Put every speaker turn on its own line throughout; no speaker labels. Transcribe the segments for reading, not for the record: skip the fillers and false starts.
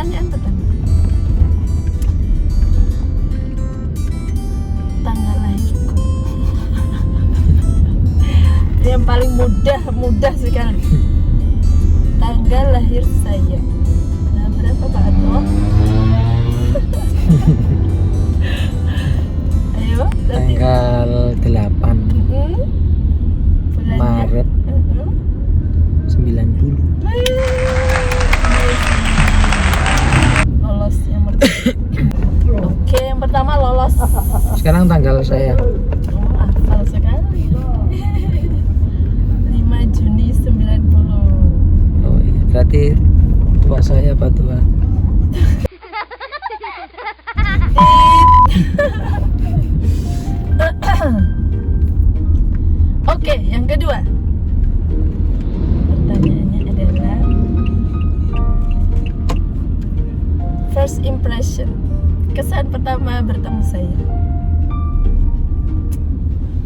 pertanyaan pertama. Tanggal lahirku. Yang paling mudah sekali. Tanggal lahir saya. Nah, berapa Pak Ato? Ayo, berarti
Tanggal 8
bulannya?
Maret 90.
Lolos yang pertama. Oke, yang pertama lolos.
Sekarang tanggal saya
Oh, hafal sekali. 5 Juni 90.
oh iya, berarti tua saya apa tua?
Oke, yang kedua. Pertanyaannya adalah first impression. Kesan pertama bertemu saya.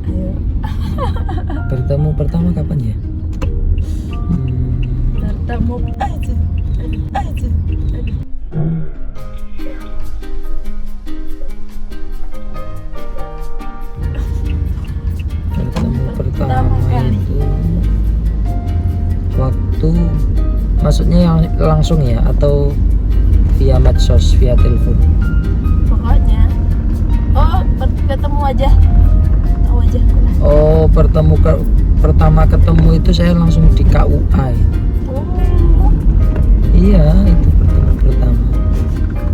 Ayo.
Bertemu pertama kapan ya?
Bertemu aja.
Bertemu
Pertama
pertama
kali.
itu waktu, maksudnya yang langsung ya atau via medsos, via telepon?
Pokoknya ketemu aja. Tahu aja.
Oh, pertama ketemu itu saya langsung di KUA ya.
Oh,
Iya, itu pertemu pertama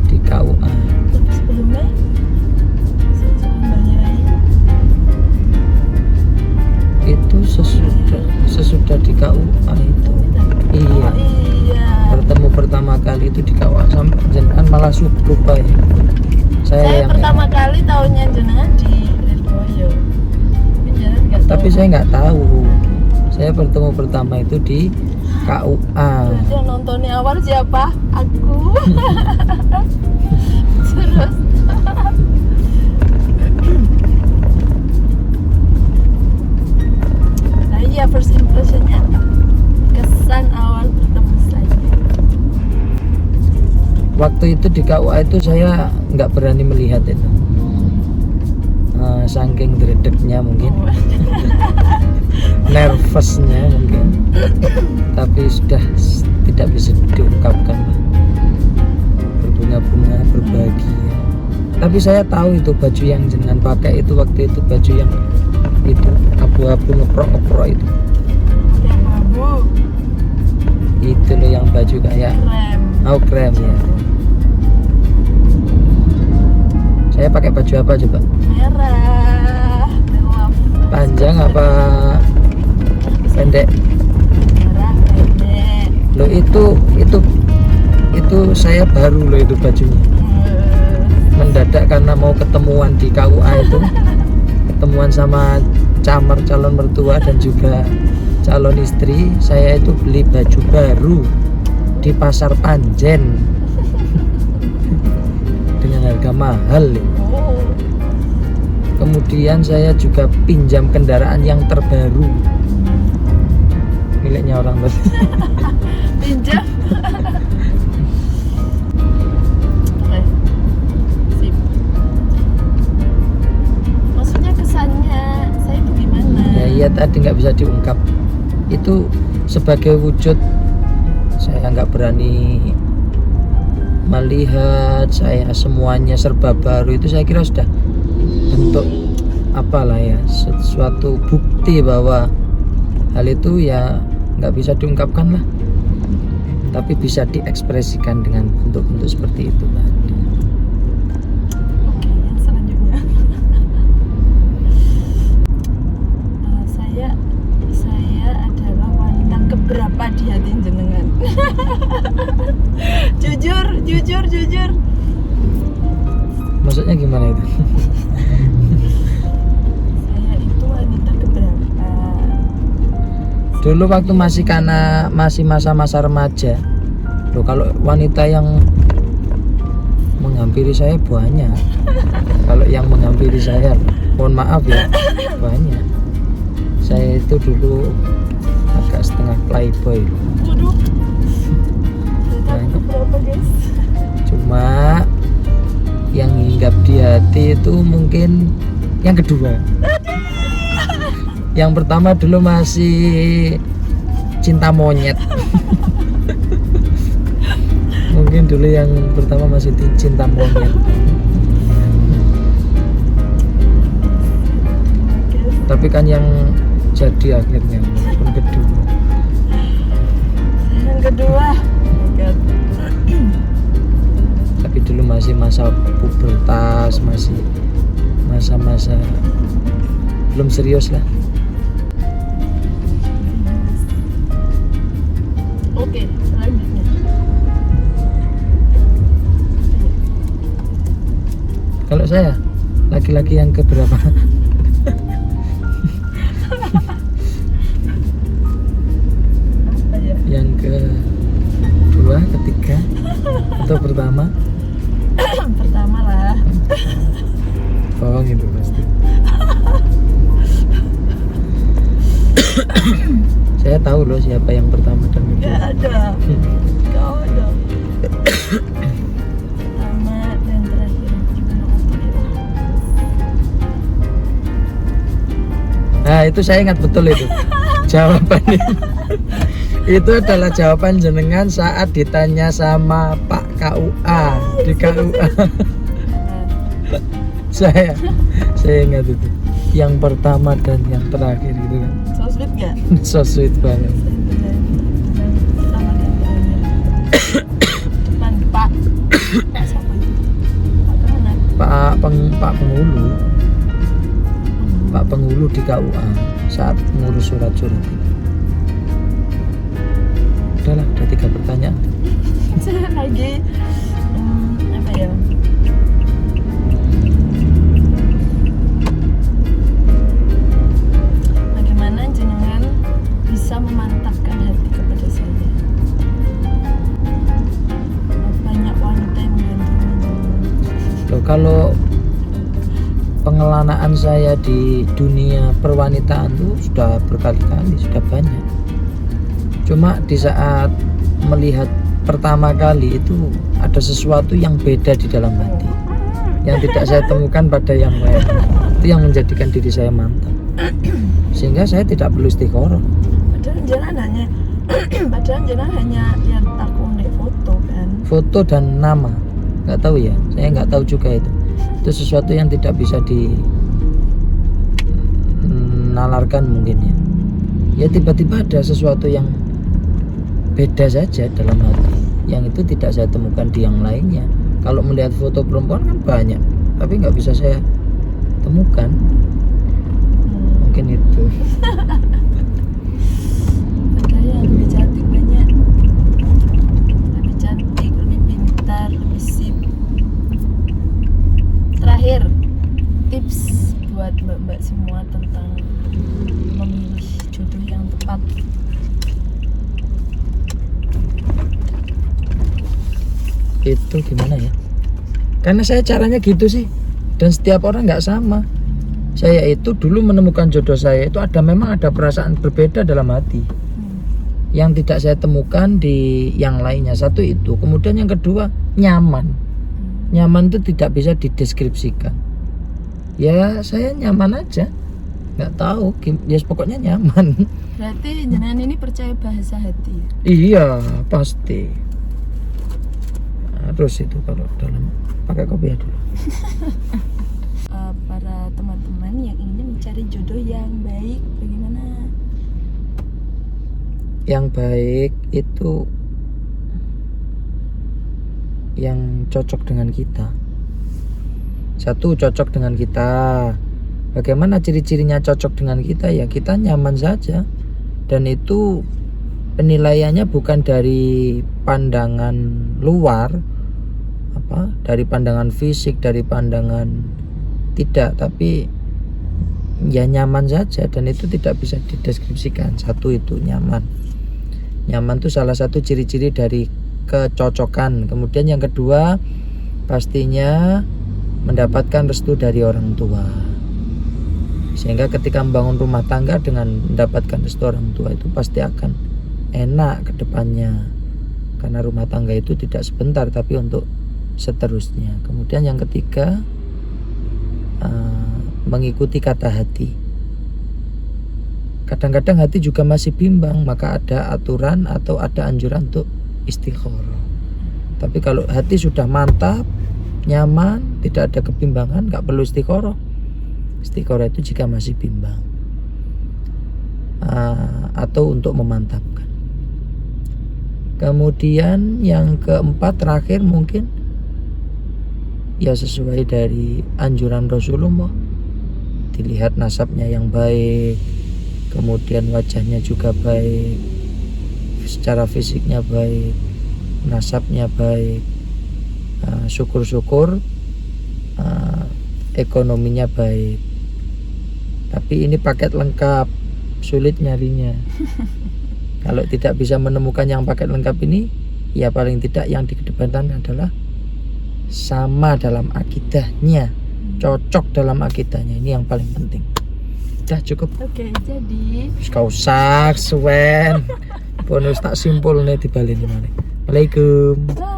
di KUA.
tapi sebelumnya bayar.
Itu sesudah di KUA itu. Iya.
Oh, iya.
Bertemu pertama kali itu di KUA sampai jenengan malah lupa ya.
Saya
yang
pertama kali tahunya jenengan di Lirboyo.
tapi saya nggak tahu. Saya bertemu pertama itu di KUA.
Berarti yang nontonnya awal siapa? Aku. Terus nah iya, first impressionnya apa? Kesan awal bertemu saya.
Waktu itu di KUA itu saya nggak berani melihat itu. Saking dredegnya mungkin, nervousnya mungkin, tapi sudah tidak bisa diungkapkan lah. Berbunga-bunga, berbahagia. Tapi saya tahu itu baju yang jenengan pakai itu waktu itu baju yang itu abu-abu ngeprok-ngeprok itu.
Yang abu,
Itu loh yang baju kayak
krem.
krem ya. Saya pakai baju apa coba?
Merah, gelap.
Panjang apa pendek?
Merah, pendek.
Loh itu saya baru loh itu bajunya. Mendadak karena mau ketemuan di KUA itu, ketemuan sama camar calon mertua dan juga calon istri, saya itu beli baju baru di Pasar Panjen dengan harga mahal.
Oh,
Kemudian saya juga pinjam kendaraan yang terbaru miliknya orang tadi.
pinjam. Oke, sip. Maksudnya kesannya saya itu gimana?
Ya iya tadi nggak bisa diungkap. Itu sebagai wujud saya nggak berani melihat, saya semuanya serba baru itu saya kira sudah bentuk apalah ya, sesuatu bukti bahwa hal itu ya nggak bisa diungkapkan lah, tapi bisa diekspresikan dengan bentuk-bentuk seperti itu tadi.
Oke, yang selanjutnya. Saya adalah wanita keberapa di hati jenengan? jujur.
Maksudnya gimana itu?
Saya itu wanita keberapa?
Dulu waktu masih masa-masa remaja. Loh, kalau wanita yang menghampiri saya banyak. Kalau yang menghampiri saya, mohon maaf ya, banyak. Saya itu dulu agak setengah playboy.
Waduh. Berarti aku keberapa, guys?
hati itu mungkin yang kedua. Yang pertama dulu masih cinta monyet. Mungkin dulu yang pertama masih cinta monyet. Tapi kan yang jadi akhirnya walaupun kedua.
Yang kedua,
Tapi dulu masih masa pubertas, masih masa-masa belum serius lah.
oke, selanjutnya.
Kalau saya laki-laki yang keberapa?
Apa ya?
Yang kedua, ketiga, atau pertama?
Pertama lah.
Bohong itu pasti. Saya tahu loh siapa yang pertama dan kedua.
Gak ada. Kau ada. Pertama dan terakhir. Gimana waktunya?
Nah itu saya ingat betul itu jawabannya. Itu adalah jawaban jenengan saat ditanya sama Pak KUA di KUA. saya ingat itu yang pertama dan yang terakhir gitu kan.
So sweet gak?
So sweet banget.
Pertama dan terakhir. Depan Pak. Siapa itu? Pak kemana?
Pak penghulu. Pak penghulu di KUA saat mengurus surat-surat. Udahlah, ada 3 pertanyaan.
Saya lagi apa ya? Bagaimana jenengan bisa memantapkan hati kepada saya? Banyak wanita yang menggantungnya.
Loh, kalau pengelanaan saya di dunia perwanitaan itu sudah berkali-kali, sudah banyak. Cuma di saat melihat pertama kali itu ada sesuatu yang beda di dalam hati yang tidak saya temukan pada yang lain. Itu yang menjadikan diri saya mantap, sehingga saya tidak perlu istikharah.
Padahal jenengan hanya lihat aku di foto kan.
Foto dan nama nggak tahu ya, saya nggak tahu juga itu sesuatu yang tidak bisa dinalarkan mungkin ya tiba-tiba ada sesuatu yang beda saja dalam hati yang itu tidak saya temukan di yang lainnya. Kalau melihat foto perempuan kan banyak, tapi nggak bisa saya temukan. Mungkin itu.
Ada yang lebih cantik banyak, lebih cantik, lebih pintar, lebih sip. Terakhir, tips buat mbak-mbak semua tentang memilih jodoh yang tepat.
Itu gimana ya? Karena saya caranya gitu sih, dan setiap orang nggak sama. Saya itu dulu menemukan jodoh saya itu memang ada perasaan berbeda dalam hati yang tidak saya temukan di yang lainnya. Satu itu, kemudian yang kedua nyaman. Nyaman itu tidak bisa dideskripsikan. Ya saya nyaman aja, nggak tahu. Ya pokoknya nyaman.
Berarti jenengan ini percaya bahasa hati?
Iya pasti. Terus itu kalau dalam pakai kopiah dulu.
Para teman-teman yang ingin mencari jodoh yang baik, bagaimana?
Yang baik itu yang cocok dengan kita. Satu, cocok dengan kita. Bagaimana ciri-cirinya cocok dengan kita? Ya kita nyaman saja. Dan itu penilaiannya bukan dari pandangan luar, dari pandangan fisik, dari pandangan tidak, tapi ya nyaman saja, dan itu tidak bisa dideskripsikan. Satu itu nyaman. Nyaman itu salah satu ciri-ciri dari kecocokan. Kemudian yang kedua pastinya mendapatkan restu dari orang tua, sehingga ketika membangun rumah tangga dengan mendapatkan restu orang tua itu pasti akan enak ke depannya, karena rumah tangga itu tidak sebentar tapi untuk seterusnya. Kemudian yang ketiga mengikuti kata hati. Kadang-kadang hati juga masih bimbang, maka ada aturan atau ada anjuran untuk istikharah. Tapi kalau hati sudah mantap, nyaman, tidak ada kebimbangan, nggak perlu istikharah. Istikharah itu jika masih bimbang atau untuk memantapkan. Kemudian yang keempat terakhir mungkin ya sesuai dari anjuran Rasulullah, dilihat nasabnya yang baik, kemudian wajahnya juga baik, secara fisiknya baik, nasabnya baik, syukur-syukur ekonominya baik. Tapi ini paket lengkap, sulit nyarinya. Kalau tidak bisa menemukan yang paket lengkap ini, ya paling tidak yang dikedepankan adalah sama dalam akidahnya, cocok dalam akidahnya. Ini yang paling penting. Udah cukup.
Oke, jadi
Kau sak suwen bonus tak simpul nih di balik ini. Waalaikumsalam.
bye.